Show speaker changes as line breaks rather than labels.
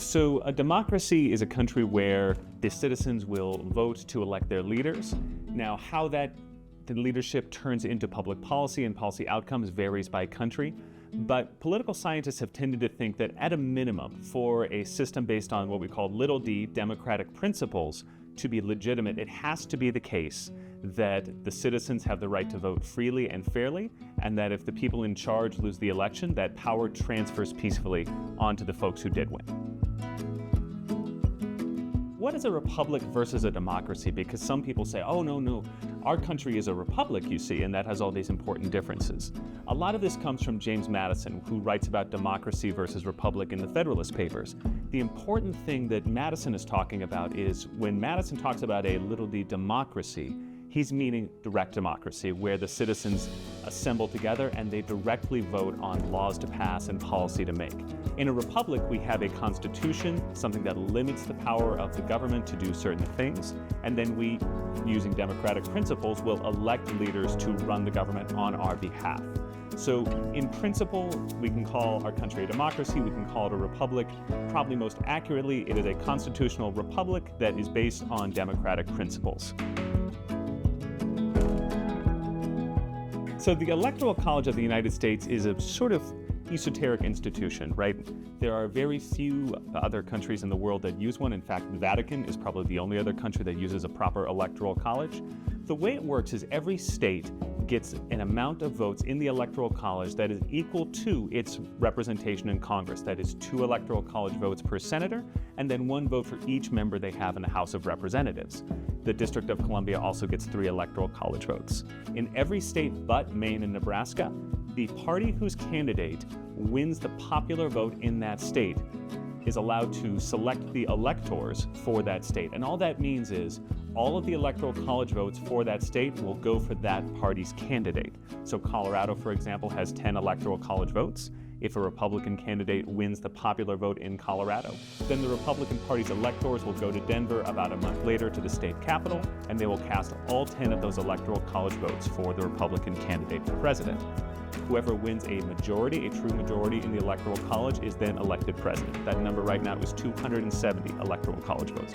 So a democracy is a country where the citizens will vote to elect their leaders. Now, how the leadership turns into public policy and policy outcomes varies by country. But political scientists have tended to think that at a minimum, for a system based on what we call little d democratic principles to be legitimate, it has to be the case that the citizens have the right to vote freely and fairly, and that if the people in charge lose the election, that power transfers peacefully onto the folks who did win. What is a republic versus a democracy? Because some people say, oh, no, our country is a republic, you see, and that has all these important differences. A lot of this comes from James Madison, who writes about democracy versus republic in the Federalist Papers. The important thing that Madison is talking about is when Madison talks about a little d democracy, he's meaning direct democracy, where the citizens assemble together and they directly vote on laws to pass and policy to make. In a republic, we have a constitution, something that limits the power of the government to do certain things, and then we, using democratic principles, will elect leaders to run the government on our behalf. So in principle, we can call our country a democracy, we can call it a republic. Probably most accurately, it is a constitutional republic that is based on democratic principles. So the Electoral College of the United States is a sort of esoteric institution, right? There are very few other countries in the world that use one. In fact, the Vatican is probably the only other country that uses a proper electoral college. The way it works is every state gets an amount of votes in the Electoral College that is equal to its representation in Congress. That is 2 Electoral College votes per senator, and then 1 vote for each member they have in the House of Representatives. The District of Columbia also gets 3 Electoral College votes. In every state but Maine and Nebraska, the party whose candidate wins the popular vote in that state is allowed to select the electors for that state. And all that means is all of the Electoral College votes for that state will go for that party's candidate. So Colorado, for example, has 10 Electoral College votes. If a Republican candidate wins the popular vote in Colorado, then the Republican Party's electors will go to Denver about a month later to the state capitol, and they will cast all 10 of those Electoral College votes for the Republican candidate for president. Whoever wins a majority, a true majority in the Electoral College, is then elected president. That number right now is 270 Electoral College votes.